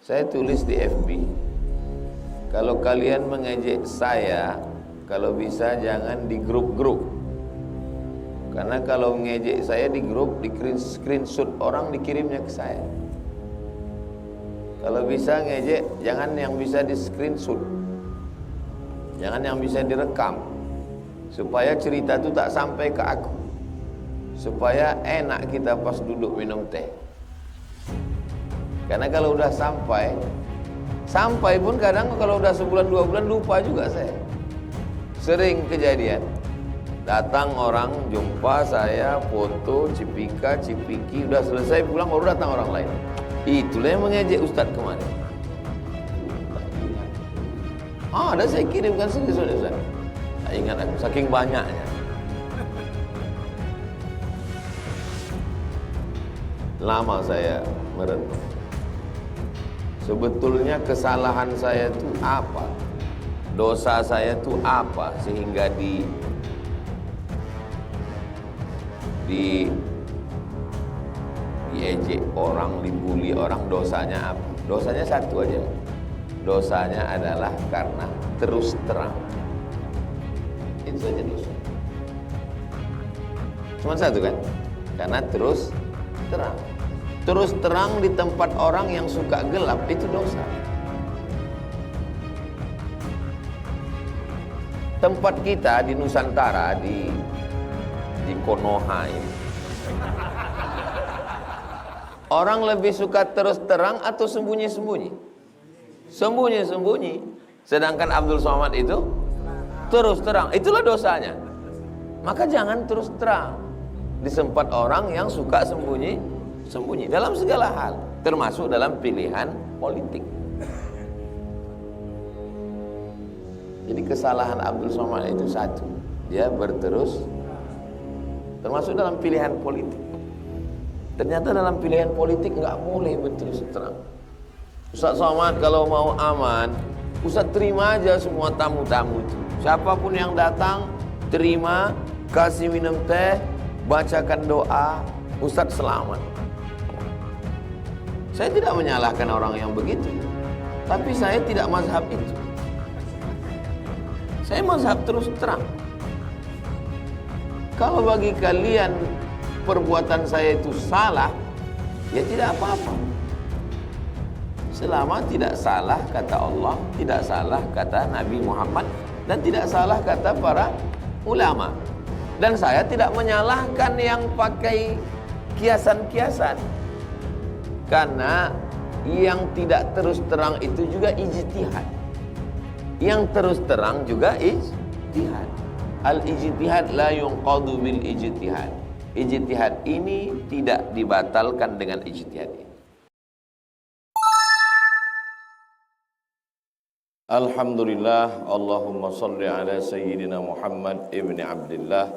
Saya tulis di FB, kalau kalian mengejek saya, kalau bisa jangan di grup-grup. Karena kalau mengejek saya di grup, di screenshot orang dikirimnya ke saya. Kalau bisa ngejek, jangan yang bisa di screenshot, jangan yang bisa direkam, supaya cerita itu tak sampai ke aku, supaya enak kita pas duduk minum teh. Karena kalau udah sampai pun kadang kalau udah sebulan 2 bulan lupa juga saya. Sering kejadian, datang orang jumpa saya, foto, cipiki, udah selesai pulang baru datang orang lain. Itulah yang mengejek Ustadz kemarin. Ada saya kirimkan serius Ustaz. Tak ingat aku, saking banyaknya. Lama saya merenung. Sebetulnya kesalahan saya itu apa? Dosa saya itu apa sehingga diejek orang, dibully orang, dosanya apa? Dosanya satu aja. Dosanya adalah karena terus terang. Itu saja dosa. Cuma satu kan? Karena terus terang. Terus terang di tempat orang yang suka gelap, itu dosa. Tempat kita di Nusantara, di Konoha ini, orang lebih suka terus terang atau sembunyi-sembunyi? Sembunyi-sembunyi. Sedangkan Abdul Somad itu terus terang. Itulah dosanya. Maka jangan terus terang di tempat orang yang suka sembunyi dalam segala hal, termasuk dalam pilihan politik. Jadi kesalahan Abdul Somad itu satu, dia berterus, termasuk dalam pilihan politik. Ternyata dalam pilihan politik nggak boleh berterus terang. Ustaz Somad kalau mau aman, Ustaz terima aja semua tamu-tamu itu. Siapapun yang datang, terima, kasih minum teh, bacakan doa, Ustaz selamat. Saya tidak menyalahkan orang yang begitu, tapi saya tidak mazhab itu. Saya mazhab terus terang. Kalau bagi kalian perbuatan saya itu salah, ya tidak apa-apa. Selama tidak salah kata Allah, tidak salah kata Nabi Muhammad, dan tidak salah kata para ulama. Dan saya tidak menyalahkan yang pakai kiasan-kiasan. Karena yang tidak terus terang itu juga ijtihad. Yang terus terang juga ijtihad. Al-ijtihad la yunqadu bil ijtihad. Ijtihad ini tidak dibatalkan dengan ijtihad ini. Alhamdulillah, Allahumma salli ala Sayyidina Muhammad ibn Abdullah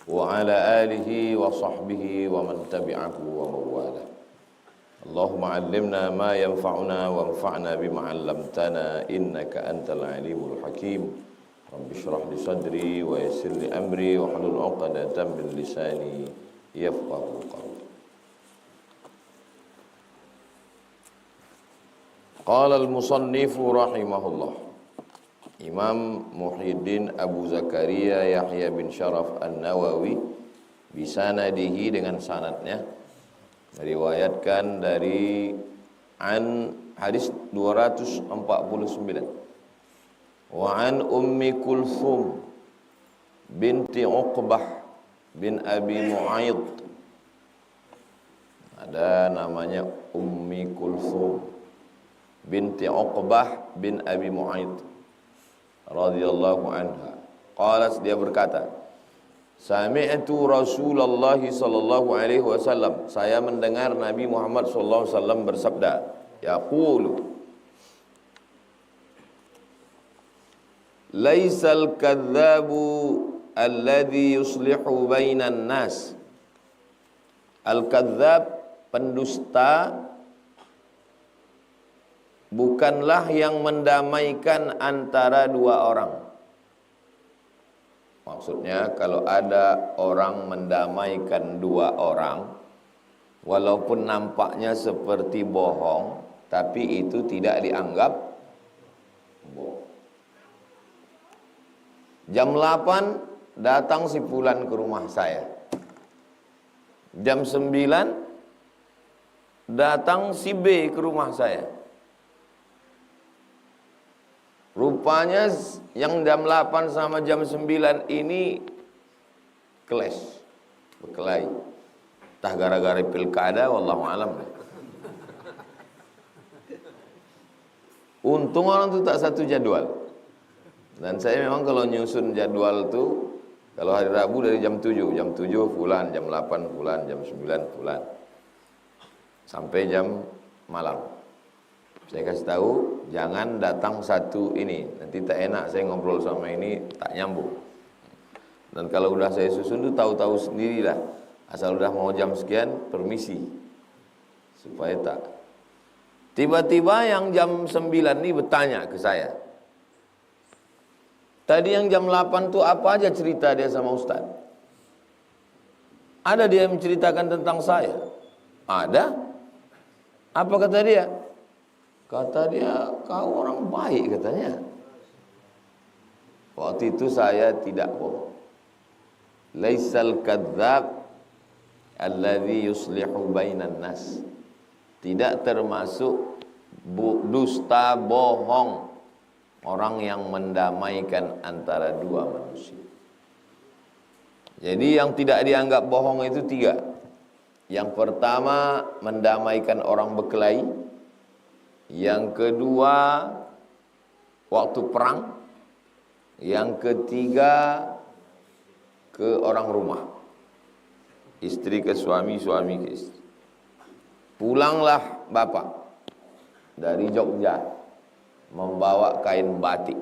wa ala alihi wa sahbihi wa man tabi'ahu wa mawala. Allahumma allimna ma yanfa'una wa anfa'na bima 'allamtana innaka antal alimul hakim. Rabbi shrah li sadri wa yassir li amri wa hlul 'uqdatam min lisani yafqahu qawli. Qala al-musannif rahimahullah, Imam Muhyiddin Abu Zakaria Yahya bin Sharaf An-Nawawi bisanadihi, dengan sanadnya, meriwayatkan dari hadis 249, wa an Ummi Kulthum binti Uqbah bin Abi Mu'aid. Ada namanya Ummi Kulthum binti Uqbah bin Abi Mu'aid radhiyallahu anha. Qalat, dia berkata, sami'tu Rasulullah sallallahu alaihi wasallam, saya mendengar Nabi Muhammad sallallahu alaihi wasallam bersabda, yaqulu, laisal kadzabu alladhi yuslihu bainan nas. Al-kadzab, pendusta, bukanlah yang mendamaikan antara dua orang. Maksudnya kalau ada orang mendamaikan dua orang, walaupun nampaknya seperti bohong, tapi itu tidak dianggap bohong. Jam 8 datang si fulan ke rumah saya. Jam 9 datang si B ke rumah saya. Rupanya yang jam 8 sama jam 9 ini clash, berkelahi. Entah gara-gara pilkada, wallahu alam. Untung orang itu tak satu jadwal. Dan saya memang kalau nyusun jadwal tuh, kalau hari Rabu dari jam 7 fulan, jam 8 fulan, jam 9 fulan, sampai jam malam. Saya kasih tahu, jangan datang satu ini, nanti tak enak saya ngobrol sama ini, tak nyambung. Dan kalau udah saya susun tuh tahu-tahu sendiri lah, asal udah mau jam sekian, permisi, supaya tak. Tiba-tiba yang jam 9 ini bertanya ke saya, tadi yang jam 8 tuh apa aja cerita dia sama Ustaz? Ada dia menceritakan tentang saya? Ada. Apa kata dia? Kata dia, kau orang baik katanya. Waktu itu saya tidak bohong. Laisal kadzdzab alladzi yuslihu bainan nas. Tidak termasuk dusta bohong orang yang mendamaikan antara dua manusia. Jadi yang tidak dianggap bohong itu 3. Yang pertama, mendamaikan orang berkelahi. Yang kedua, waktu perang. Yang ketiga, ke orang rumah. Istri ke suami, suami ke istri. Pulanglah bapak dari Jogja membawa kain batik.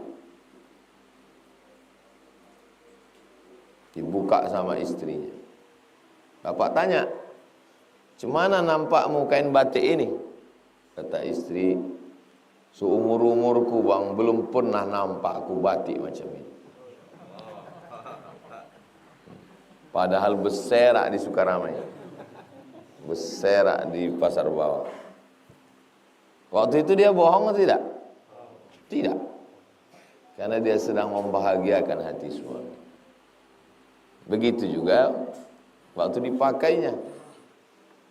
Dibuka sama istrinya. Bapak tanya, "Cemana nampakmu kain batik ini?" Kata istri, "Seumur-umurku bang, belum pernah nampak aku batik macam ini." Padahal berserak di Sukaramai, berserak di Pasar Bawah. Waktu itu dia bohong atau tidak? Tidak. Karena dia sedang membahagiakan hati suami. Begitu juga waktu dipakainya.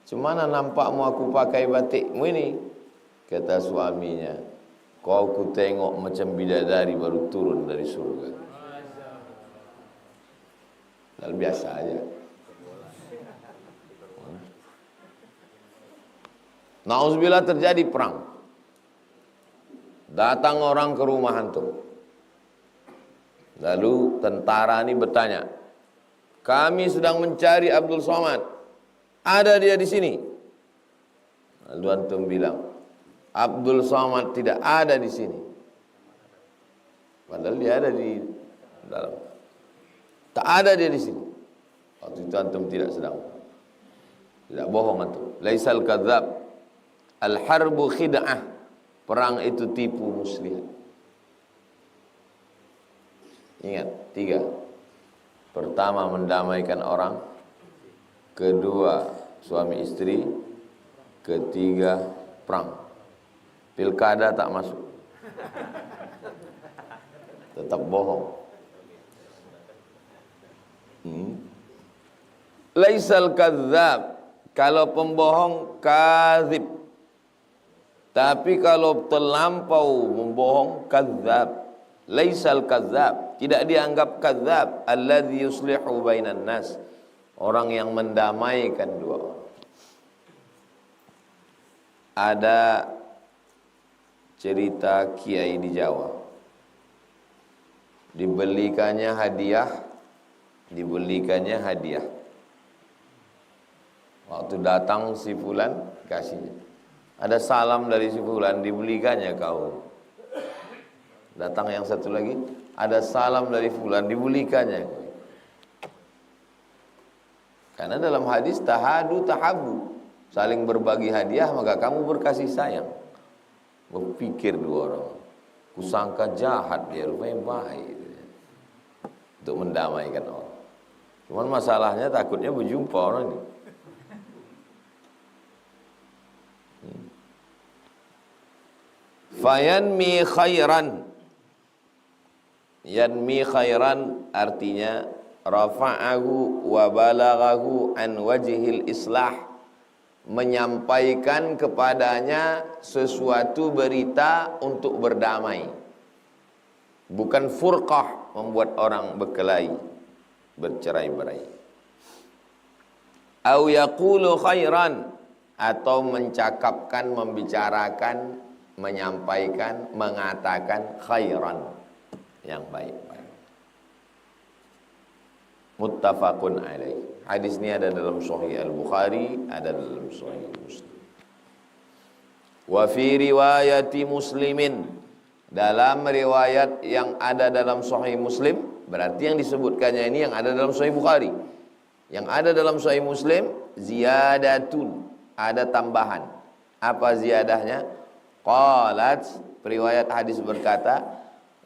"Cemana nampakmu aku pakai batikmu ini?" Kata suaminya, "Kau ku tengok macam bidadari baru turun dari surga." Hal biasa aja. Nauzubillah, terjadi perang. Datang orang ke rumah antum. Lalu tentara ini bertanya, "Kami sedang mencari Abdul Somad. Ada dia di sini?" Lalu antum bilang, "Abdul Somad tidak ada di sini." Padahal dia ada di dalam. Tak ada dia di sini. Waktu itu antum tidak sedang. Tidak bohong antum. Laisal kadzdzab. Al-harbu khid'ah. Perang itu tipu muslihat. Ingat, 3. Pertama, mendamaikan orang. Kedua, suami istri. Ketiga, perang. Pilkada tak masuk. Tetap bohong. Laisal kadzdzab, kalau pembohong kadzib. Tapi kalau terlampau membohong, kadzdzab. Laisal kadzdzab, tidak dianggap kadzdzab alladzi yuslihu bainan nas, orang yang mendamaikan dua orang. Ada cerita kiai di Jawa. Dibelikannya hadiah. Waktu datang si fulan, kasihnya. Ada salam dari si fulan, dibelikannya kaum. Datang yang satu lagi, ada salam dari fulan, dibelikannya. Karena dalam hadis tahadu tahabu, saling berbagi hadiah maka kamu berkasih sayang. Berpikir dua orang, kusangka jahat dia, rupanya baik. Untuk mendamaikan orang. Cuman masalahnya takutnya berjumpa orang ini. Fayanmi khairan. Yanmi khairan artinya rafa'ahu wa balaghahu an wajhil islah, menyampaikan kepadanya sesuatu berita untuk berdamai, bukan furqah, membuat orang berkelahi, bercerai-berai. Au yaqulu khairan, atau mencakapkan, membicarakan, menyampaikan, mengatakan khairan, yang baik-baik. Muttafaqun alaih. Hadis ini ada dalam Sahih Al-Bukhari, ada dalam Sahih Muslim. Wa fi riwayati Muslimin, dalam riwayat yang ada dalam Sahih Muslim, berarti yang disebutkannya ini yang ada dalam Sahih Bukhari. Yang ada dalam Sahih Muslim, ziyadatun, ada tambahan. Apa ziyadahnya? Qalat, periwayat hadis berkata,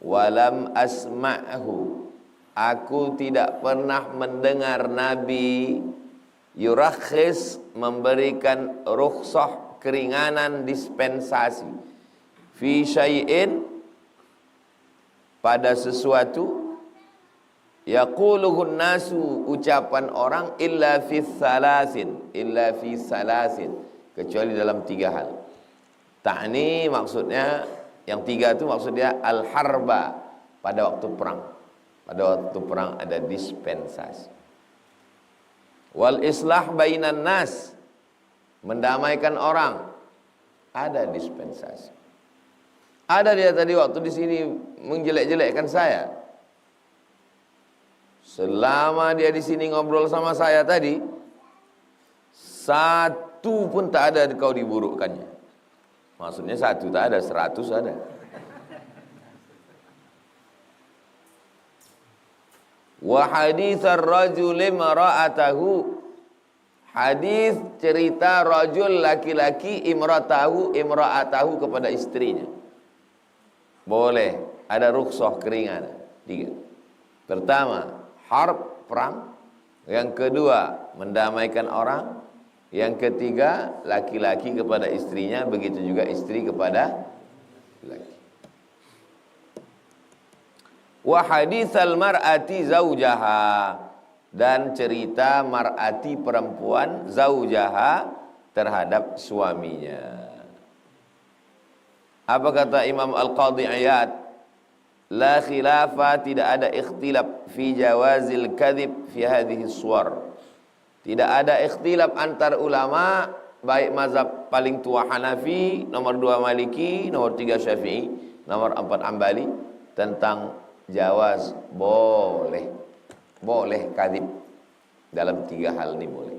walam asma'hu, aku tidak pernah mendengar Nabi yurakhis, memberikan rukhsah, keringanan, dispensasi, fi syai'in, pada sesuatu, yaquluhun nasu, ucapan orang, illa fi salasin, kecuali dalam 3 hal. Ta'ni maksudnya, yang 3 itu maksudnya al-harba, pada waktu perang. Pada waktu perang ada dispensasi. Wal islah bainan nas, mendamaikan orang, ada dispensasi. Ada dia tadi waktu di sini menjelek-jelekkan saya. Selama dia di sini ngobrol sama saya tadi, satu pun tak ada kau diburukkannya. Maksudnya 1 tak ada, 100 ada. Wa haditsar rajuli mara'atahu, hadis cerita rajul laki-laki imra'atahu kepada istrinya. Boleh, ada rukhsah, keringanan. 3. Pertama, harb, perang. Yang kedua, mendamaikan orang. Yang ketiga, laki-laki kepada istrinya, begitu juga istri kepada laki. Wa haditsal mar'ati zaujaha, dan cerita mar'ati, perempuan, zaujaha, terhadap suaminya. Apa kata Imam Al-Qadhi Iyad? La khilafa, tidak ada ikhtilaf fi jawazil kadhib fi hadhihi suwar. Tidak ada ikhtilaf antar ulama, baik mazhab paling tua Hanafi, nomor 2 Maliki, nomor 3 Syafi'i, nomor 4 Ambali, tentang jawaz, boleh kadhib dalam 3 hal ini, boleh.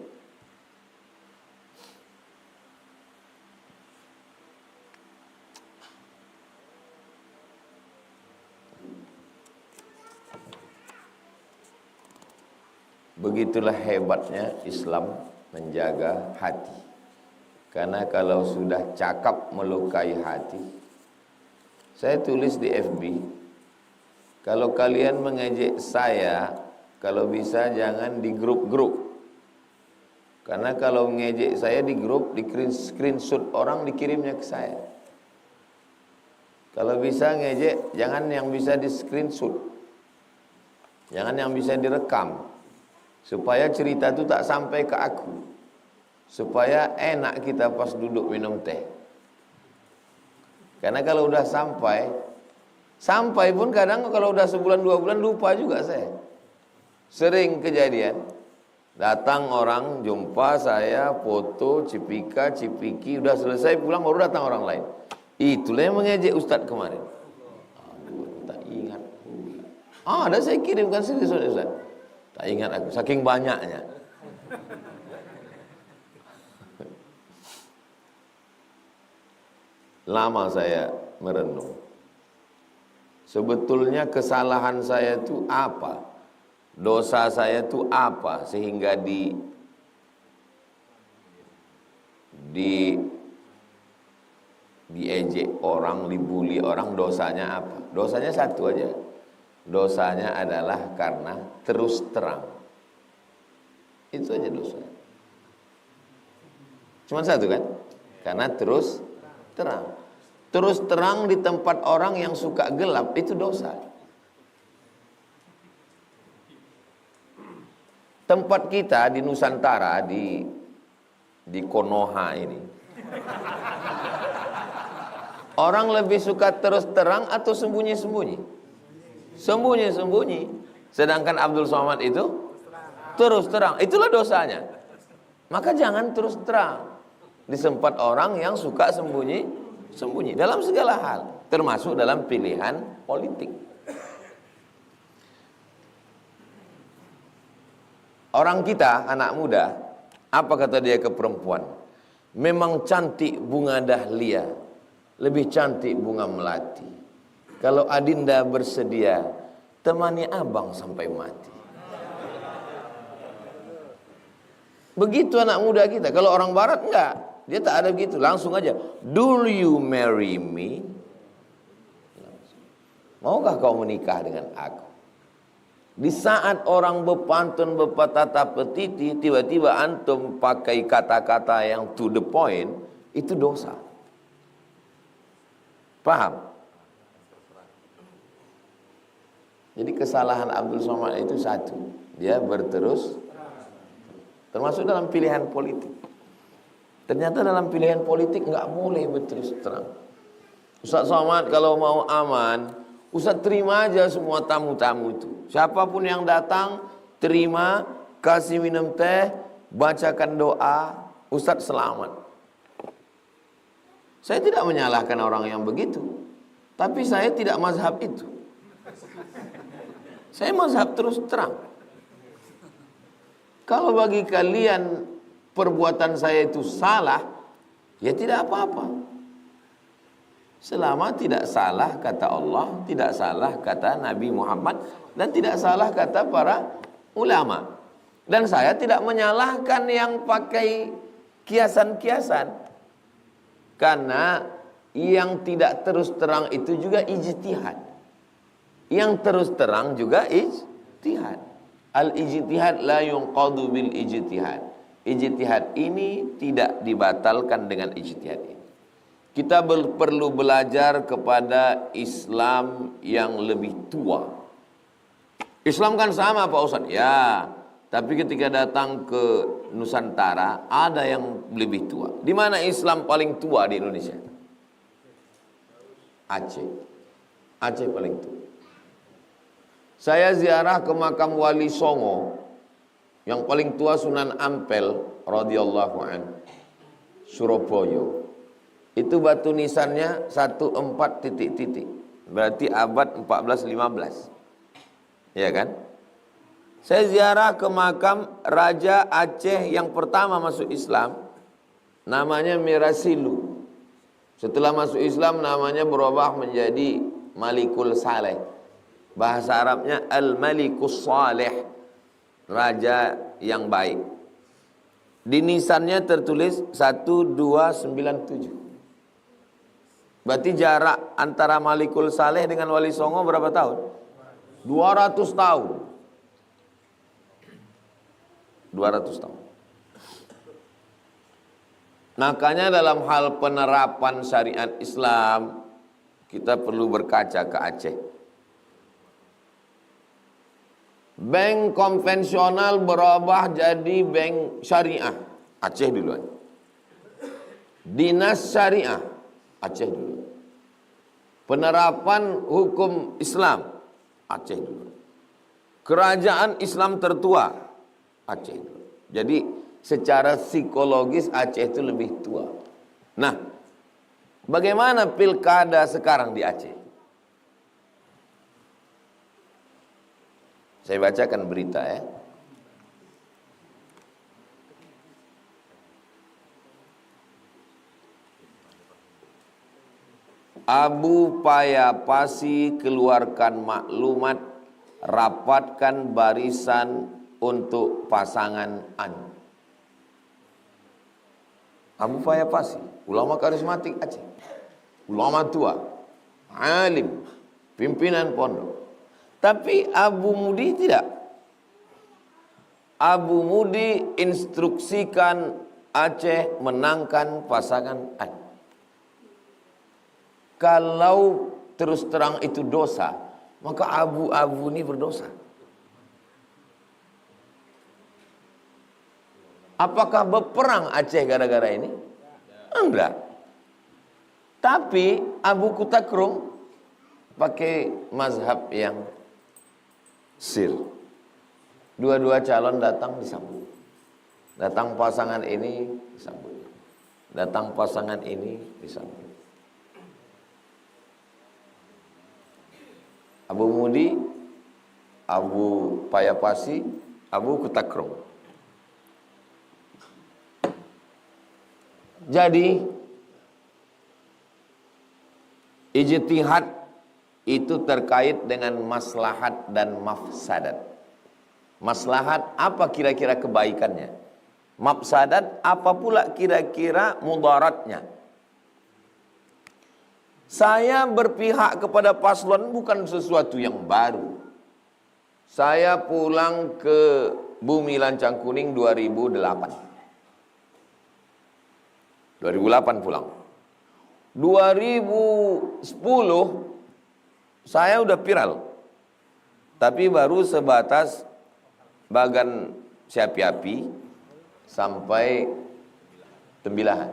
Begitulah hebatnya Islam menjaga hati. Karena kalau sudah cakap melukai hati, saya tulis di FB, kalau kalian mengejek saya, kalau bisa jangan di grup-grup. Karena kalau mengejek saya di grup, di screenshot orang, dikirimnya ke saya. Kalau bisa ngejek, jangan yang bisa di screenshot, jangan yang bisa direkam, supaya cerita itu tak sampai ke aku, supaya enak kita pas duduk minum teh. Karena kalau udah sampai pun kadang kalau udah sebulan 2 bulan lupa juga saya. Sering kejadian, datang orang jumpa saya, foto, cipiki, udah selesai pulang baru datang orang lain. Itulah yang mengejek Ustadz kemarin. Aduh, tak ingat. Ada saya kirimkan serius Ustadz. Tak ingat aku, saking banyaknya. Lama saya merenung. Sebetulnya kesalahan saya itu apa? Dosa saya itu apa? Sehingga diejek orang, dibully orang, dosanya apa? Dosanya satu aja. Dosanya adalah karena terus terang. Itu aja dosanya. Cuma satu kan? Karena terus terang. terus terang di tempat orang yang suka gelap, itu dosa. Tempat kita di Nusantara, di Konoha ini, orang lebih suka terus terang atau sembunyi-sembunyi? Sembunyi-sembunyi. Sedangkan Abdul Somad itu terus terang. Itulah dosanya. Maka jangan terus terang di tempat orang yang suka sembunyi-sembunyi dalam segala hal, termasuk dalam pilihan politik. Orang kita, anak muda, apa kata dia ke perempuan? Memang cantik bunga dahlia, lebih cantik bunga melati. Kalau adinda bersedia, temani abang sampai mati. Begitu anak muda kita. Kalau orang barat enggak, dia tak ada begitu. Langsung aja, do you marry me? Maukah kau menikah dengan aku? Di saat orang berpantun, berpatata petiti, tiba-tiba antum pakai kata-kata yang to the point, itu dosa. Paham? Jadi kesalahan Abdul Somad itu satu, dia berterus, termasuk dalam pilihan politik. Ternyata dalam pilihan politik nggak boleh berterus terang. Ustaz Somad kalau mau aman, Ustaz terima aja semua tamu-tamu itu. Siapapun yang datang, terima, kasih minum teh, bacakan doa, Ustaz selamat. Saya tidak menyalahkan orang yang begitu, tapi saya tidak mazhab itu. Saya mazhab terus terang. Kalau bagi kalian perbuatan saya itu salah, ya tidak apa-apa. Selama tidak salah kata Allah, tidak salah kata Nabi Muhammad, dan tidak salah kata para ulama. Dan saya tidak menyalahkan yang pakai kiasan-kiasan. Karena yang tidak terus terang itu juga ijtihad. Yang terus terang juga ijtihad. Al-ijtihad la yunqadu bil ijtihad. Ijtihad ini tidak dibatalkan dengan ijtihad ini. Kita perlu belajar kepada Islam yang lebih tua. Islam kan sama Pak Ustaz? Ya, tapi ketika datang ke Nusantara ada yang lebih tua. Di mana Islam paling tua di Indonesia? Aceh. Aceh paling tua. Saya ziarah ke makam Wali Songo, yang paling tua Sunan Ampel radhiyallahu anhu, Surabaya. Itu batu nisannya 14 titik-titik. Berarti abad 14-15. Ya kan? Saya ziarah ke makam Raja Aceh yang pertama masuk Islam. Namanya Mirasilu. Setelah masuk Islam namanya berubah menjadi Malikul Saleh. Bahasa Arabnya Al-Malikus Saleh. Raja yang baik. Di nisannya tertulis 1297. Berarti jarak antara Malikul Saleh dengan Wali Songo berapa tahun? 200 tahun. 200 tahun. Makanya dalam hal penerapan syariat Islam, kita perlu berkaca ke Aceh. Bank konvensional berubah jadi bank syariah. Aceh duluan. Dinas syariah. Aceh dulu. Penerapan hukum Islam, Aceh dulu. Kerajaan Islam tertua, Aceh dulu. Jadi secara psikologis Aceh itu lebih tua. Nah, bagaimana pilkada sekarang di Aceh? Saya bacakan berita ya. Abu Payapasi keluarkan maklumat, rapatkan barisan untuk pasangan Anu. Abu Payapasi, ulama karismatik Aceh, ulama tua, alim, pimpinan pondok. Tapi Abu Mudi tidak. Abu Mudi instruksikan Aceh menangkan pasangan Anu. kalau terus terang itu dosa, maka abu-abu ini berdosa. Apakah berperang Aceh gara-gara ini? Enggak. Tapi Abu Kutakrum pakai mazhab yang sir. Dua-dua calon datang disambut. Datang pasangan ini disambut. Datang pasangan ini disambut. Abu Mudi, Abu Payapasi, Abu Kutakrum. Jadi ijtihad itu terkait dengan maslahat dan mafsadat. Maslahat apa kira-kira kebaikannya? Mafsadat apa pula kira-kira mudaratnya? Saya berpihak kepada paslon bukan sesuatu yang baru. Saya pulang ke Bumi Lancang Kuning 2008 pulang. 2010 saya udah viral. Tapi baru sebatas Bagan Siapi-api sampai Tembilahan.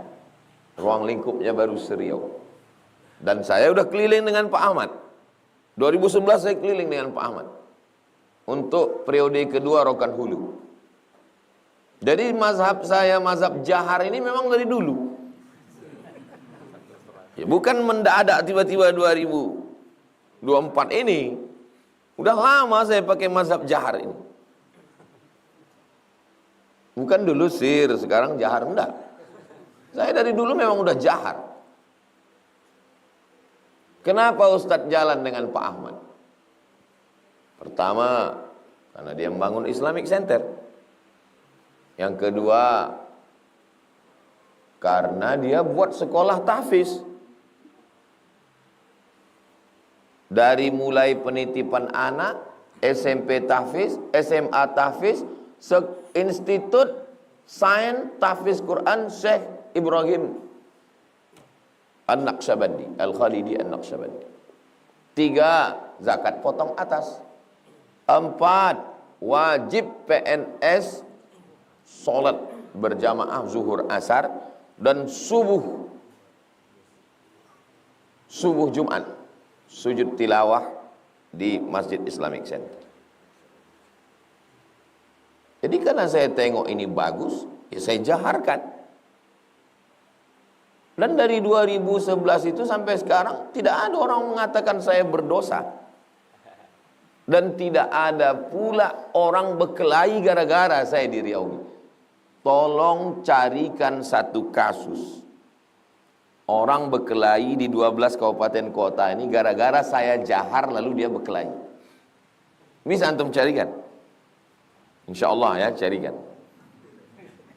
Ruang lingkupnya baru Seriau. Dan saya udah keliling dengan Pak Ahmad. 2011 saya keliling dengan Pak Ahmad. Untuk periode kedua Rokan Hulu. Jadi mazhab saya, mazhab Jahar ini memang dari dulu. Ya, bukan mendadak tiba-tiba 2024 ini. Udah lama saya pakai mazhab Jahar ini. Bukan dulu sir, sekarang Jahar. Enggak. Saya dari dulu memang udah Jahar. Kenapa Ustadz jalan dengan Pak Ahmad? Pertama, karena dia membangun Islamic Center. Yang kedua, karena dia buat sekolah tahfiz. Dari mulai penitipan anak, SMP tahfiz, SMA tahfiz, Institut Sains Tahfiz Quran Syekh Ibrahim An-Naqsyabandi, Al-Khalidi An-Naqsyabandi. 3, zakat potong atas. 4, wajib PNS salat berjamaah zuhur asar dan subuh Jumat sujud tilawah di Masjid Islamic Center. Jadi karena saya tengok ini bagus, ya saya jaharkan. Dan dari 2011 itu sampai sekarang tidak ada orang mengatakan saya berdosa. Dan tidak ada pula orang berkelahi gara-gara saya di Riau ini. Tolong carikan satu kasus orang berkelahi di 12 kabupaten kota ini gara-gara saya jahar lalu dia berkelahi. Bisa antum carikan? Insya Allah ya, carikan.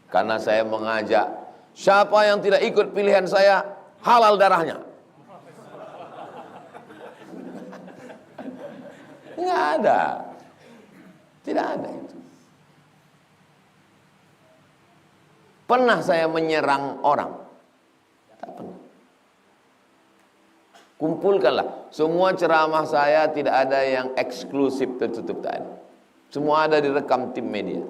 Karena saya mengajak, siapa yang tidak ikut pilihan saya, halal darahnya. Enggak ada. Tidak ada itu. Pernah saya menyerang orang? Tak pernah. Kumpulkanlah. Semua ceramah saya tidak ada yang eksklusif tertutup tadi. Semua ada direkam tim media.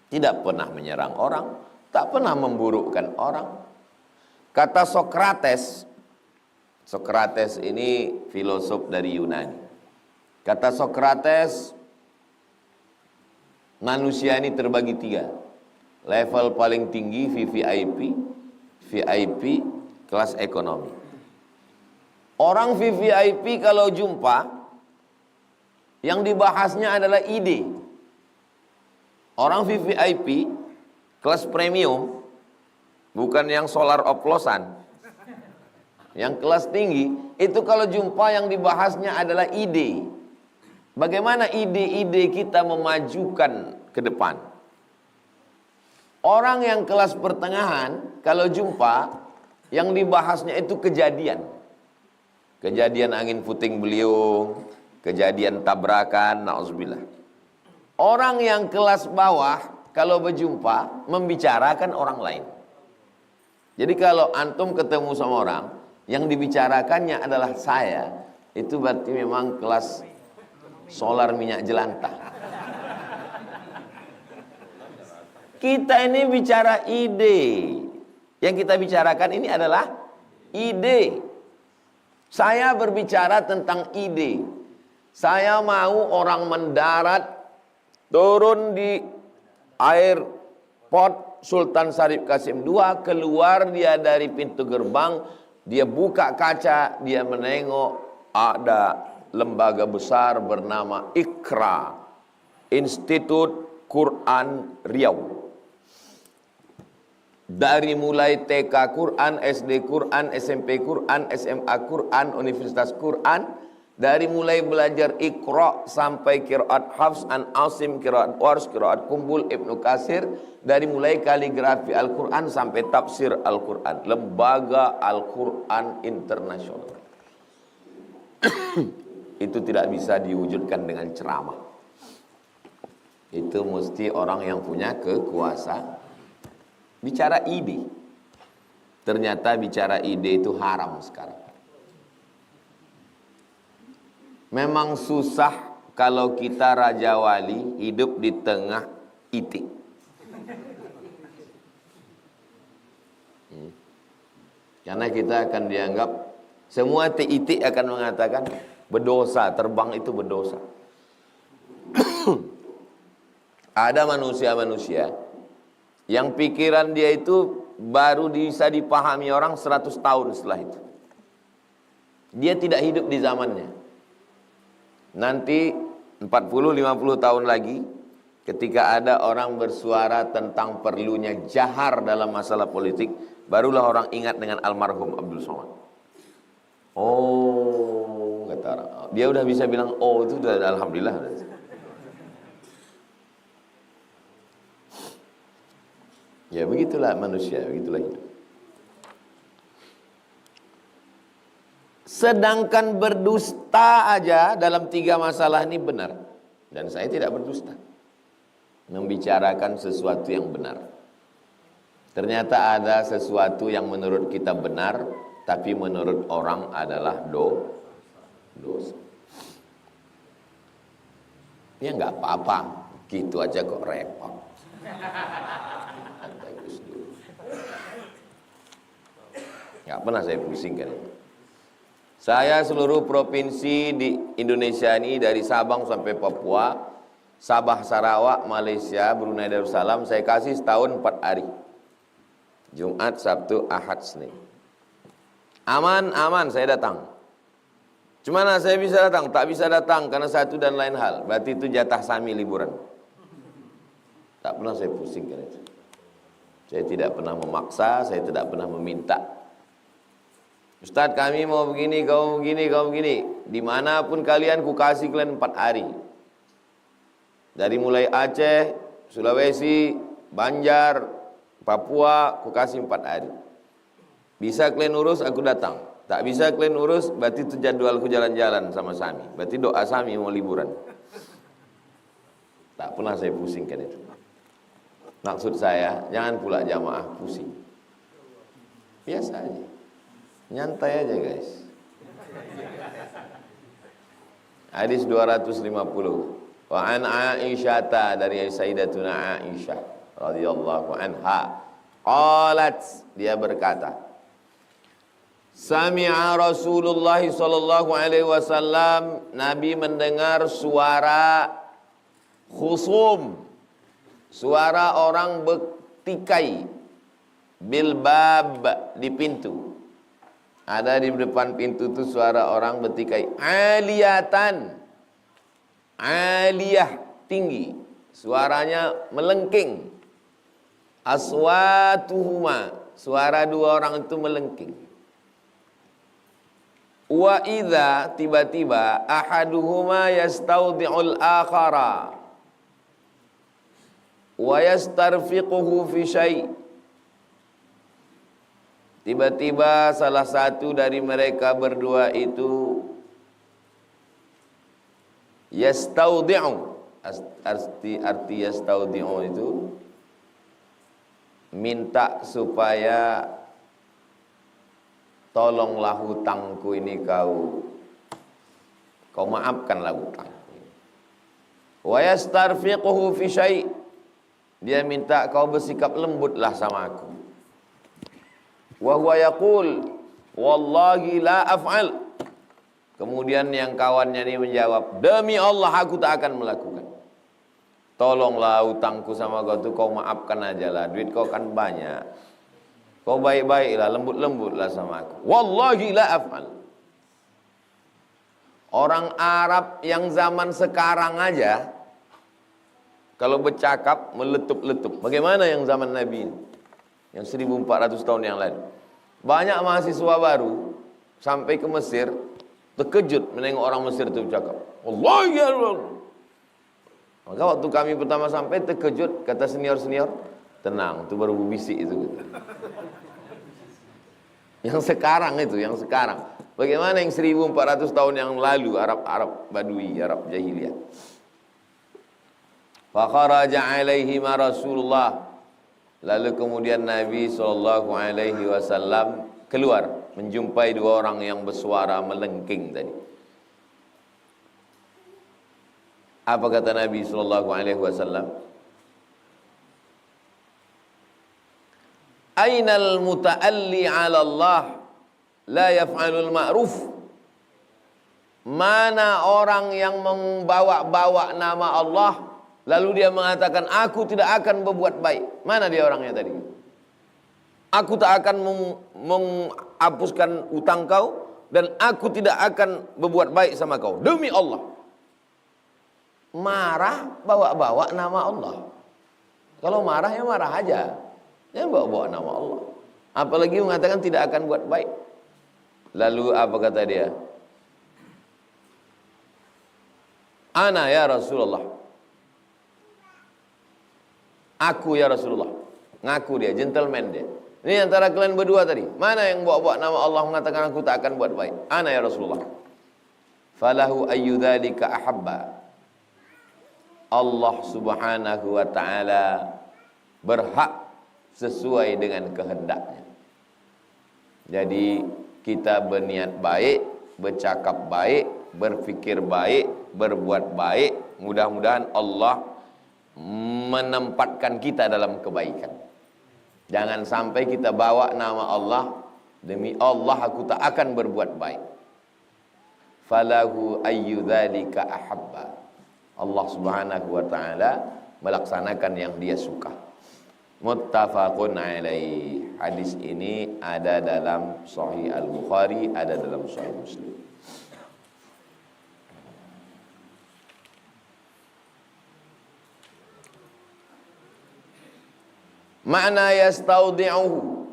Tidak pernah menyerang orang, tak pernah memburukkan orang. Kata Sokrates, Sokrates ini filosof dari Yunani. Kata Sokrates, manusia ini terbagi 3. Level paling tinggi VVIP, VIP, kelas ekonomi. Orang VVIP kalau jumpa, yang dibahasnya adalah ide. Orang VVIP, kelas premium, bukan yang solar oplosan. Yang kelas tinggi, itu kalau jumpa yang dibahasnya adalah ide. Bagaimana ide-ide kita memajukan ke depan. Orang yang kelas pertengahan, kalau jumpa, yang dibahasnya itu kejadian. Kejadian angin puting beliung, kejadian tabrakan, na'udzubillah. Orang yang kelas bawah, kalau berjumpa, membicarakan orang lain. Jadi kalau antum ketemu sama orang, yang dibicarakannya adalah saya, itu berarti memang kelas solar minyak jelantah. Kita ini bicara ide. Yang kita bicarakan ini adalah ide. Saya berbicara tentang ide. Saya mau orang mendarat, turun di airport Sultan Syarif Qasim II, keluar dia dari pintu gerbang, dia buka kaca, dia menengok ada lembaga besar bernama IQRA, Institut Quran Riau. Dari mulai TK Quran, SD Quran, SMP Quran, SMA Quran, Universitas Quran, dari mulai belajar Iqra sampai qiraat Hafs an Asim, qiraat Warsh, qiraat Kumbul, Ibnu Katsir, dari mulai kaligrafi Al-Quran sampai tafsir Al-Quran, lembaga Al-Quran internasional. Itu tidak bisa diwujudkan dengan ceramah. Itu mesti orang yang punya kekuasaan. Bicara ide. Ternyata bicara ide itu haram sekarang. Memang susah kalau kita raja wali hidup di tengah itik. Karena kita akan dianggap, semua itik akan mengatakan berdosa, terbang itu berdosa. Ada manusia-manusia yang pikiran dia itu baru bisa dipahami orang 100 tahun setelah itu. Dia tidak hidup di zamannya. Nanti 40-50 tahun lagi, ketika ada orang bersuara tentang perlunya jahar dalam masalah politik, barulah orang ingat dengan almarhum Abdul Somad. Oh, kata orang. Dia udah bisa bilang, oh itu udah alhamdulillah. Ya begitulah manusia, begitulah hidup. Sedangkan berdusta aja dalam 3 masalah ini benar. Dan saya tidak berdusta. Membicarakan sesuatu yang benar. Ternyata ada sesuatu yang menurut kita benar, tapi menurut orang adalah dosa. Ya nggak apa-apa, gitu aja kok repot. Nggak pernah saya pusingkan. Saya seluruh provinsi di Indonesia ini, dari Sabang sampai Papua, Sabah, Sarawak, Malaysia, Brunei Darussalam, saya kasih setahun 4 hari. Jumat, Sabtu, Ahad, Senin. Aman, saya datang. Cuma saya bisa datang, tak bisa datang karena satu dan lain hal. Berarti itu jatah Sami liburan. Tak pernah saya pusingkan itu. Saya tidak pernah memaksa, saya tidak pernah meminta. Ustaz, kami mau begini, kau begini. Dimanapun kalian, ku kasih kalian 4 hari. Dari mulai Aceh, Sulawesi, Banjar, Papua, ku kasih 4 hari. Bisa kalian urus, aku datang. Tak bisa kalian urus, berarti itu jadwalku jalan-jalan sama Sami. Berarti doa Sami mau liburan. Tak pernah saya pusingkan itu. Maksud saya, jangan pula jamaah pusing. Biasa aja. Nyantai aja guys. Hadis 250. Wa an Aisyata, dari Sayyidatuna Aisyah radhiyallahu anha. Qalat, dia berkata, Sami'a Rasulullah sallallahu alaihi wasallam, Nabi mendengar suara khusum, suara orang bertikai, bilbab, di pintu. Ada di depan pintu itu suara orang bertikai. Aliyatan, aliyah, tinggi, suaranya melengking. Aswatuhuma, suara 2 orang itu melengking. Wa idza, tiba-tiba, ahaduhuma yastaudi'ul akhara wa yastarfiquhu fi syai'. Tiba-tiba salah satu dari mereka berdua itu yastaudi'u, arti yastaudi'u itu minta supaya tolonglah hutangku ini kau maafkanlah hutang. Wa yastarfiquhu fi syai', dia minta kau bersikap lembutlah sama aku. Wa huwa yaqul wallahi la af'al. Kemudian yang kawannya ini menjawab, demi Allah aku tak akan melakukan. Tolonglah hutangku sama kau tuh kau maafkan aja lah, duit kau kan banyak. Kau baik-baiklah, lembut-lembutlah sama aku. Wallahi la af'al. Orang Arab yang zaman sekarang aja kalau bercakap meletup-letup. Bagaimana yang zaman Nabi ini? Yang 1400 tahun yang lalu. Banyak mahasiswa baru sampai ke Mesir terkejut menengok orang Mesir itu bercakap. Wallahi ya Allah. Maka waktu kami pertama sampai terkejut, kata senior-senior, tenang, itu baru bisik itu. Yang sekarang itu, yang sekarang. Bagaimana yang 1400 tahun yang lalu, Arab Badui, Arab Jahiliyah. Fa kharaja alaihi ma Rasulullah. Lalu kemudian Nabi SAW keluar, menjumpai dua orang yang bersuara melengking tadi. Apa kata Nabi SAW? Ainal muta'alli 'ala Allah la yaf'alul ma'ruf. Mana orang yang membawa-bawa nama Allah lalu dia mengatakan aku tidak akan berbuat baik. Mana dia orangnya tadi? Aku tak akan menghapuskan utang kau dan aku tidak akan berbuat baik sama kau demi Allah. Marah bawa-bawa nama Allah. Kalau marah ya marah aja. Jangan bawa-bawa nama Allah. Apalagi mengatakan tidak akan buat baik. Lalu apa kata dia? Ana ya Rasulullah. Aku ya Rasulullah. Ngaku dia, gentleman dia. Ini antara kalian berdua tadi. Mana yang bawa-bawa nama Allah mengatakan aku tak akan buat baik? Ana ya Rasulullah. Falahu ayyudzalika ahabba. Allah subhanahu wa ta'ala berhak sesuai dengan kehendaknya. Jadi kita berniat baik, bercakap baik, berfikir baik, berbuat baik. Mudah-mudahan Allah menempatkan kita dalam kebaikan. Jangan sampai kita bawa nama Allah, demi Allah aku tak akan berbuat baik. Falahu ayyudzalika ahabba. Allah subhanahu wa ta'ala melaksanakan yang dia suka. Muttafaqun alaih. Hadis ini ada dalam Sahih Al-Bukhari, ada dalam Sahih Muslim. Makna yastaudi'uhu.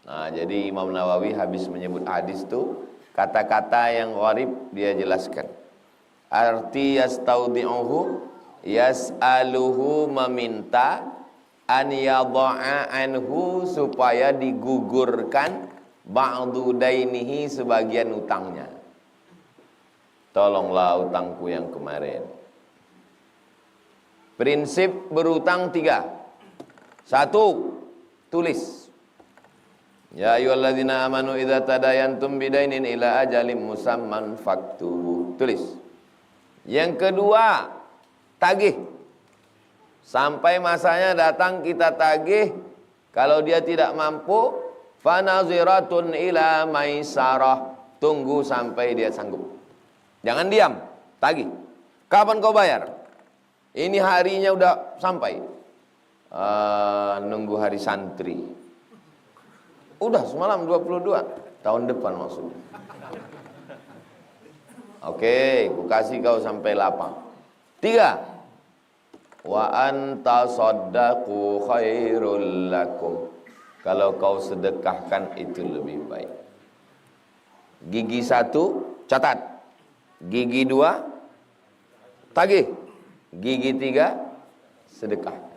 Nah, jadi Imam Nawawi habis menyebut hadis itu, kata-kata yang gharib dia jelaskan. Arti yastaudi'uhu, yas'aluhu meminta, an yadha'a anhu supaya digugurkan ba'du dainihi sebagian utangnya. Tolonglah utangku yang kemarin. Prinsip berutang 3. 1, tulis. Ya ayyuhalladzina amanu idza tadayantum bidainin ila ajalin musamman faktubu. Tulis. Yang kedua, tagih. Sampai masanya datang kita tagih. Kalau dia tidak mampu, fanaziratun ila maisarah. Tunggu sampai dia sanggup. Jangan diam, tagih. Kapan kau bayar? Ini harinya udah sampai. Nunggu hari santri. Udah semalam 22. Tahun depan maksudnya. Oke, ku kasih kau sampai 8. 3. Wa anta saddaqu khairul lakum. Kalau kau sedekahkan itu lebih baik. Gigi 1 catat. Gigi 2 tagih. Gigi 3 sedekah.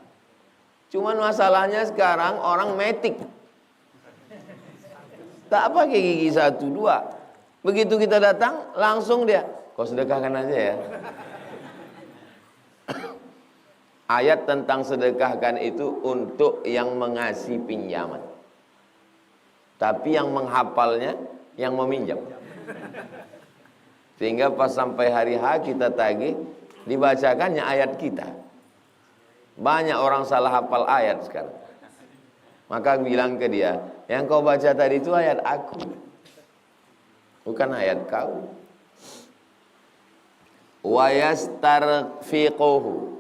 Cuman masalahnya sekarang orang metik. Tak pakai gigi 1, 2. Begitu kita datang, langsung dia, kau sedekahkan aja ya. Ayat tentang sedekahkan itu untuk yang mengasih pinjaman. tapi yang menghafalnya yang meminjam. Sehingga pas sampai hari H kita tagih, dibacakannya ayat kita. Banyak orang salah hafal ayat sekarang. Maka bilang ke dia, yang kau baca tadi itu ayat aku, bukan ayat kau. Wa yastarfiquhu.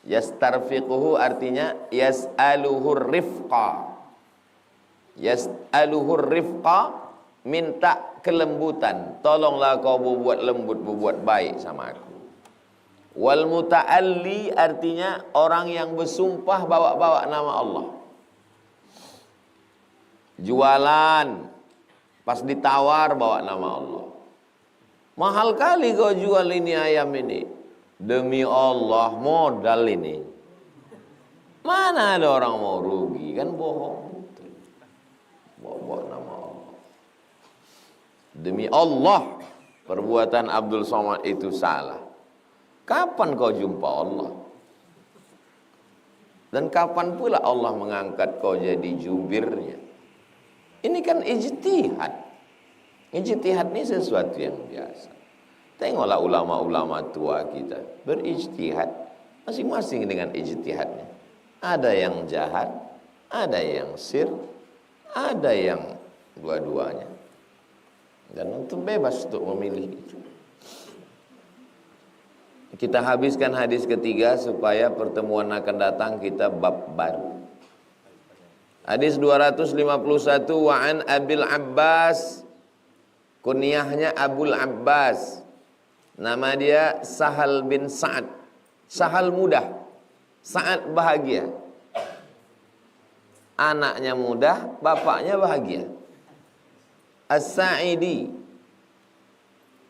Yastarfiquhu artinya yas'aluhur rifqa. Yas'aluhur rifqa, minta kelembutan. Tolonglah kau berbuat lembut, berbuat baik sama aku. Wal muta'alli artinya orang yang bersumpah bawa-bawa nama Allah. Jualan, pas ditawar bawa nama Allah. Mahal kali kau jual ini ayam ini. Demi Allah modal ini. Mana ada orang mau rugi, kan bohong. Bawa nama Allah. Demi Allah, perbuatan Abdul Somad itu salah. Kapan kau jumpa Allah? Dan kapan pula Allah mengangkat kau jadi jubirnya? Ini kan ijtihad. Ijtihad ini sesuatu yang biasa. Tengoklah ulama-ulama tua kita berijtihad, masing-masing dengan ijtihadnya. Ada yang jahat, ada yang sir, ada yang dua-duanya. Dan untuk bebas untuk memilih itu. Kita habiskan hadis ketiga supaya pertemuan akan datang kita bab baru. Hadis 251, wa an Abil Abbas, kunyahnya Abul Abbas. Nama dia Sahal bin Sa'ad. Sahal mudah, Sa'ad bahagia. Anaknya mudah, bapaknya bahagia. As-Sa'idi,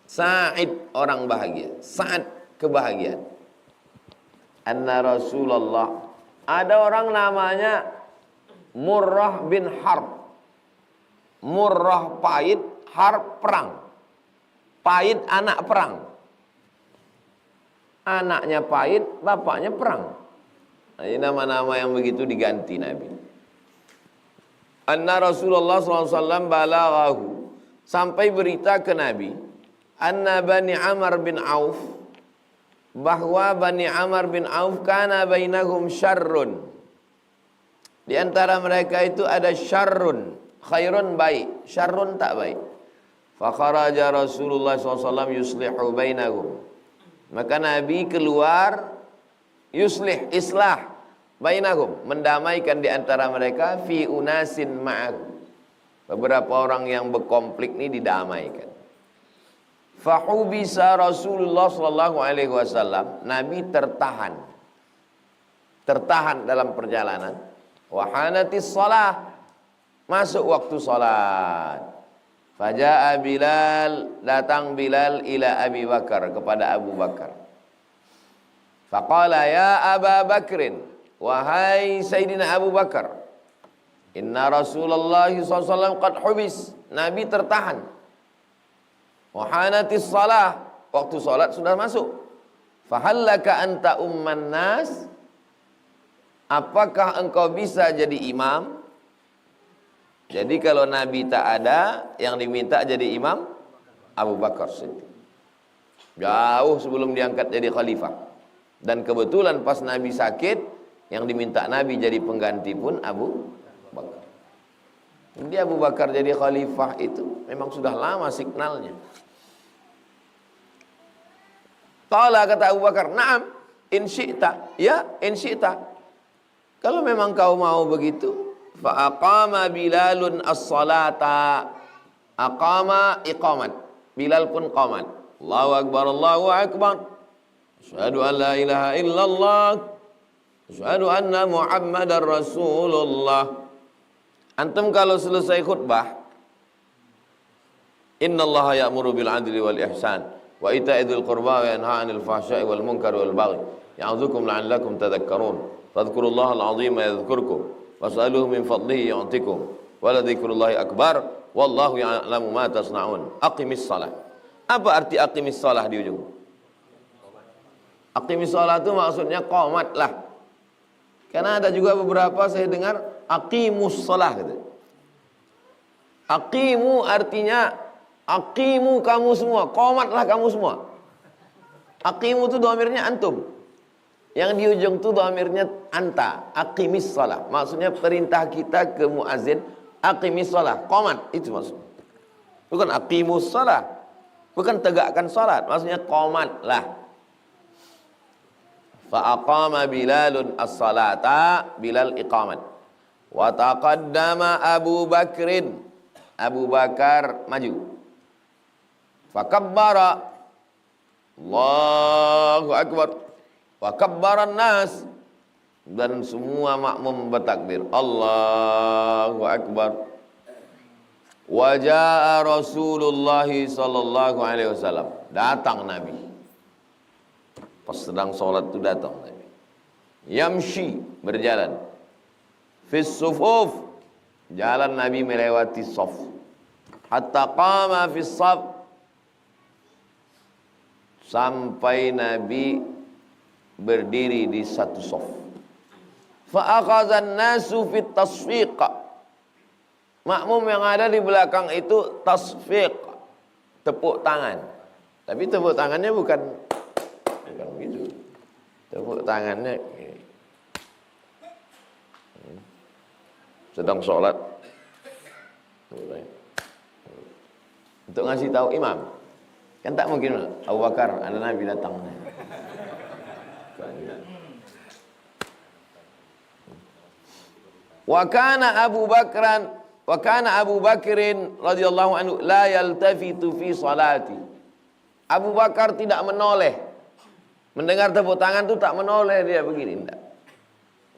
Sa'id orang bahagia, Sa'ad kebahagiaan. Anna Rasulullah, ada orang namanya Murrah bin Harb. Murrah pahit, Harb perang. Pahit anak perang. Anaknya pahit, bapaknya perang. Nah, ini nama-nama yang begitu diganti Nabi. Anna Rasulullah SAW balaghahu, sampai berita ke Nabi, anna Bani Amr bin Auf, bahwa Bani Amr bin Auf kana bainahum syarrun. Di antara mereka itu ada syarrun, khairun baik, syarrun tak baik. Fa kharaja Rasulullah SAW yuslihu bainahum. Maka Nabi keluar yuslih, islah bainahum, mendamaikan di antara mereka, fi unasin ma'ahu. Beberapa orang yang berkonflik ini didamaikan. Fahubisa Rasulullah sallallahu alaihi wasallam, Nabi tertahan dalam perjalanan. Wahanatis shalah, masuk waktu salat. Faja'a Bilal, datang Bilal ila Abi Bakar, kepada Abu Bakar. Faqala ya Aba Bakrin, wahai Sayyidina Abu Bakar, inna Rasulullah SAW qad hubis, Nabi tertahan. Wahanatis salah, waktu salat sudah masuk. Fahallaka anta umman nas, apakah engkau bisa jadi imam? Jadi kalau Nabi tak ada, yang diminta jadi imam Abu Bakar Siddiq. Jauh sebelum diangkat jadi khalifah. Dan kebetulan pas Nabi sakit, yang diminta Nabi jadi pengganti pun Abu Bakar. Jadi Abu Bakar jadi khalifah itu memang sudah lama signalnya. Qala, kata Abu Bakar, na'am, in syi'ta. Ya, in syi'ta. Kalau memang kau mau begitu, fa aqama Bilalun as-salata. Aqama iqamat. Bilal pun qamat. Allahu akbar, Allahu akbar. Asyhadu an la ilaha illallah. Asyhadu anna Muhammadar Rasulullah. Antum kalau selesai khutbah, innallaha ya'muru bil 'adli wal ihsan wa ita'i dzil qurba wa yanha 'anil fahsya'i wal munkari wal baghi ya'udzukum la'allakum tadhakkarun. Fadhkurullaha al-'azima yadhkurkum was'aluhu min fadlihi yu'tikum wa la dzikrullahi akbar wallahu ya'lamu ma tasna'un. Aqimis shalah. Apa arti aqimis shalah di ujung? Aqimis shalah itu maksudnya qomatlah. Karena ada juga beberapa saya dengar aqimus shalah gitu. Aqimu artinya aqimu kamu semua, qomatlah kamu semua. Aqimu itu dhamirnya antum. Yang di ujung itu dhamirnya anta. Aqimis shalah. Maksudnya perintah kita ke muazin, aqimis shalah, qomat, itu maksudnya. Bukan aqimus shalah. Bukan tegakkan salat, maksudnya qomatlah. Fa aqama Bilalun as-salata, Bilal iqamat. Wa taqaddama Abu Bakrin, Abu Bakar maju. Fa kabbara, Allahu akbar. Wa kabbaran nas, dan semua makmum bertakbir, Allahu akbar. Wa jaa Rasulullah sallallahu alaihi wasallam, datang Nabi. Pas sedang sholat itu datang Nabi. Yamshi, berjalan. Fis sufuf, jalan Nabi melewati saf. Hatta qama fis saf, sampai Nabi berdiri di satu saf. Fa akhadha an-nasu fit tasfiq, makmum yang ada di belakang itu tasfiq, tepuk tangan. Tapi tepuk tangannya bukan begitu. Tepuk tangannya sedang sholat untuk ngasih tahu imam. Kan tak mungkin Abu Bakar, ada Nabi datang. Wa kana Abu Bakrin radhiyallahu anhu la yaltafitu fi salati. Abu Bakar tidak menoleh. Mendengar tepuk tangan itu tak menoleh, dia begini, enggak.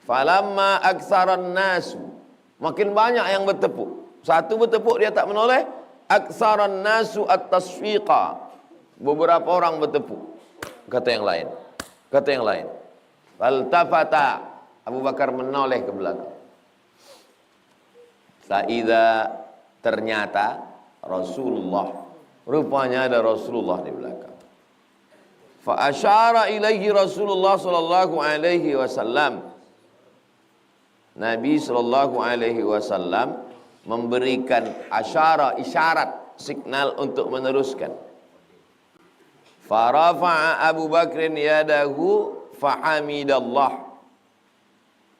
Falamma aksaran nasu, makin banyak yang bertepuk. Satu bertepuk dia tak menoleh. Aksaran nasu at-tasfiqa, beberapa orang bertepuk. Kata yang lain. Kata yang lain. Faltafata, Abu Bakar menoleh ke belakang. Fa'idha, ternyata Rasulullah, rupanya ada Rasulullah di belakang. Fa asyara ilaihi Rasulullah sallallahu alaihi wasallam. Nabi sallallahu alaihi wasallam memberikan asyara, isyarat, signal untuk meneruskan. Fa rafa'a Abu Bakrin yadahu fa hamidallah.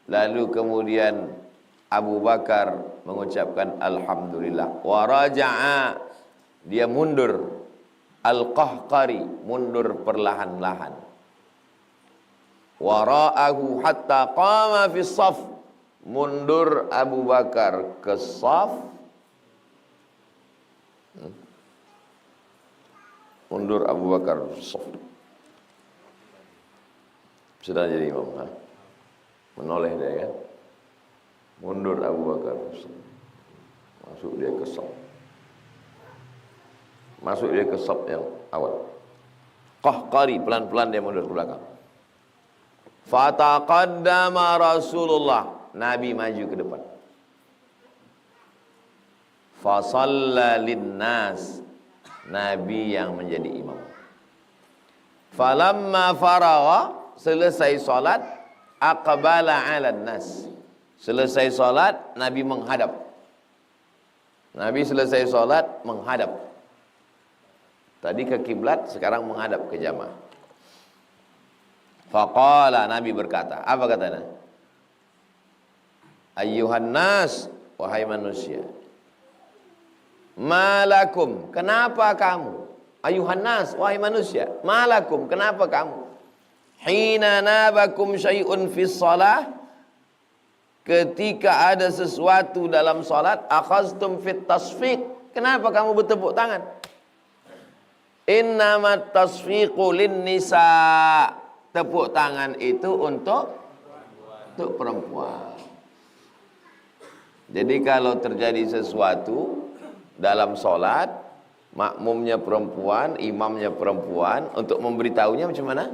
Lalu kemudian Abu Bakar mengucapkan alhamdulillah. Wa raja'a, dia mundur. Al-qahqari, mundur perlahan-lahan. Wara'ahu hatta qama fi shaf, mundur Abu Bakar ke shaf. Mundur Abu Bakar ke shaf. Sudah jadi imam, ha? Menoleh dia kan. Mundur Abu Bakar, masuk dia ke shaf. Masuk dia ke shaf yang awal. Qahqari, pelan-pelan dia mundur ke belakang. Fataqaddama Rasulullah, Nabi maju ke depan. Fasalla linnas, Nabi yang menjadi imam. Falamma faragha, selesai salat, aqbala 'alan nas. Selesai salat, Nabi menghadap. Nabi selesai salat menghadap. Tadi ke kiblat, sekarang menghadap ke jamaah. Faqala, Nabi berkata, apa katanya? Ayyuhan nas, wahai manusia. Malakum, kenapa kamu? Ayyuhan nas, wahai manusia. Malakum, kenapa kamu? Hina nabakum syai'un fis shalah, ketika ada sesuatu dalam salat, akhaztum fit tasfiq, kenapa kamu bertepuk tangan? Innamat tasfiqu lin nisa, tepuk tangan itu untuk perempuan. Jadi kalau terjadi sesuatu dalam sholat, makmumnya perempuan, imamnya perempuan, untuk memberitahunya macam mana?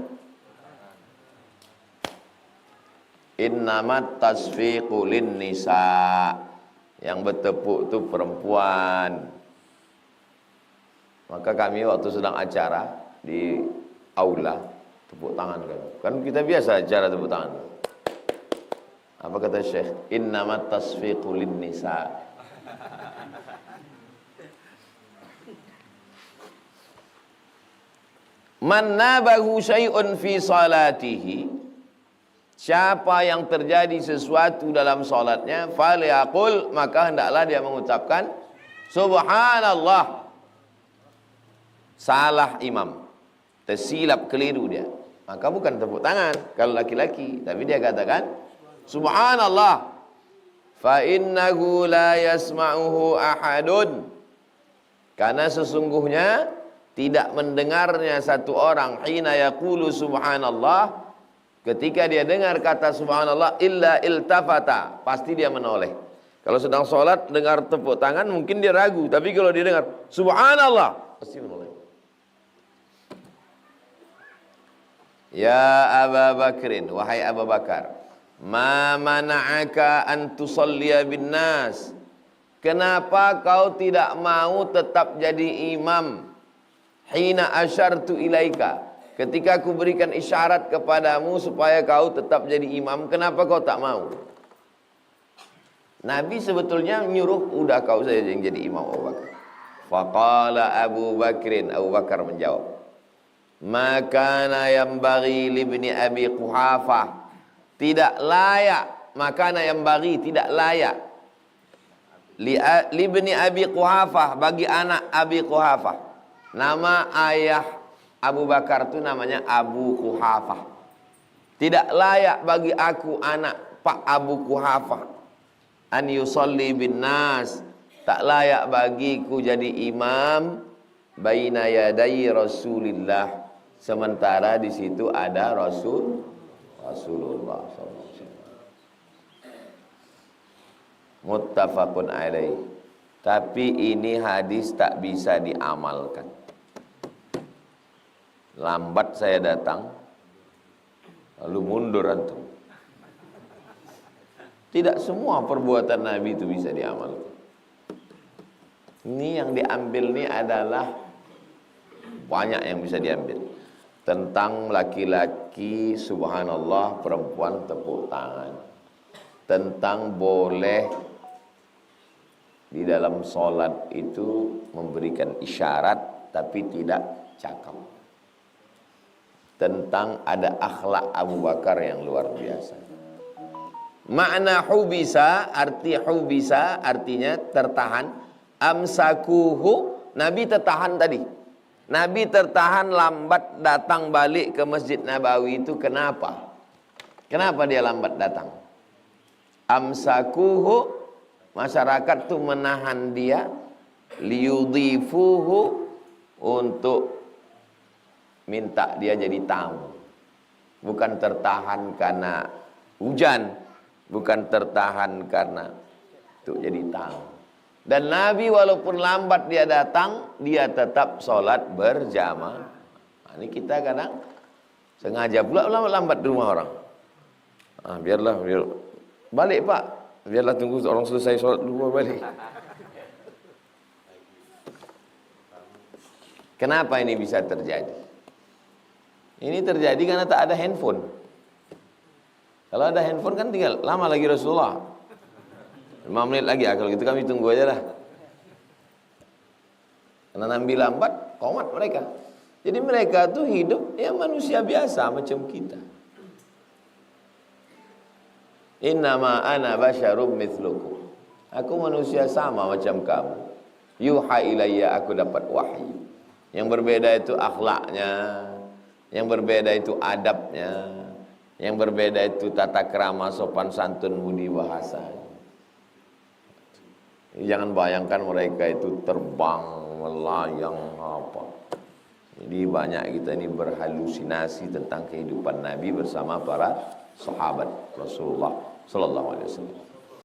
Innamat tasfiqu lin nisa, yang bertepuk itu perempuan. Maka kami waktu sedang acara di aula, tepuk tangan kan kita biasa acara tepuk tangan. Apa kata Syekh? Innamat tasfiqu lin nisa. Man nabahu syai'un fi salatihi, siapa yang terjadi sesuatu dalam salatnya, falyaqul, maka hendaklah dia mengucapkan subhanallah. Salah imam, tersilap, keliru dia, maka bukan tepuk tangan kalau laki-laki, tapi dia katakan subhanallah. Fa innahu la yasma'uhu ahadun, karena sesungguhnya tidak mendengarnya satu orang, hina yaqulu subhanallah, ketika dia dengar kata subhanallah, illa iltafata, pasti dia menoleh. Kalau sedang sholat dengar tepuk tangan mungkin dia ragu, tapi kalau dia dengar subhanallah pasti menoleh. Ya Aba Bakrin, wahai Abu Bakar, ma mana'aka an tusalliya bin nas, kenapa kau tidak mau tetap jadi imam? Hina asyartu ilaika, ketika aku berikan isyarat kepadamu supaya kau tetap jadi imam, kenapa kau tak mau? Nabi sebetulnya nyuruh, udah kau saja yang jadi imam Abu Bakar. Faqala Abu Bakrin, Abu Bakar menjawab, makana yanbaghi libni Abi Quhafah, tidak layak, makana yanbaghi, tidak layak, libni Abi Quhafah, bagi anak Abi Quhafah. Nama ayah Abu Bakar itu namanya Abu Quhafah. Tidak layak bagi aku, anak Pak Abu Quhafah, an yusalli bin nas, tak layak bagiku jadi imam baina yadai Rasulillah, sementara di situ ada Rasulullah sallallahu alaihi wasallam. Muttafaqun alaih. Tapi ini hadis tak bisa diamalkan. Lambat saya datang, lalu mundur antum. Tidak semua perbuatan Nabi itu bisa diamalkan. Ini yang diambil ini adalah banyak yang bisa diambil. Tentang laki-laki subhanallah, perempuan tepuk tangan. Tentang boleh di dalam sholat itu memberikan isyarat tapi tidak cakap. Tentang ada akhlak Abu Bakar yang luar biasa. Makna hubisa, arti hubisa artinya tertahan. Amsakuhu, Nabi tertahan tadi. Nabi tertahan lambat datang balik ke Masjid Nabawi itu kenapa? Kenapa dia lambat datang? Amsakuhu, masyarakat tuh menahan dia, liyudhifuhu, untuk minta dia jadi tamu. Bukan tertahan karena hujan, bukan tertahan karena untuk jadi tamu. Dan Nabi walaupun lambat dia datang, dia tetap sholat berjamaah. Nah, ini kita kadang sengaja pula lambat di rumah orang. Biar balik Pak, biarlah tunggu orang selesai sholat dulu balik. Kenapa ini bisa terjadi? Ini terjadi karena tak ada handphone. Kalau ada handphone kan tinggal lama lagi Rasulullah. 5 menit lagi, kalau gitu kami tunggu aja lah. Karena Nabi lambat, komat mereka. Jadi mereka tuh hidup ya manusia biasa macam kita. Innama ana basyarum mithlukum. Aku manusia sama macam kamu. Yuha ilayya, aku dapat wahyu. Yang berbeda itu akhlaknya, yang berbeda itu adabnya, yang berbeda itu tata krama, sopan santun, budi bahasa. Jangan bayangkan mereka itu terbang, melayang apa. Jadi banyak kita ini berhalusinasi tentang kehidupan Nabi bersama para sahabat Rasulullah sallallahu alaihi wasallam.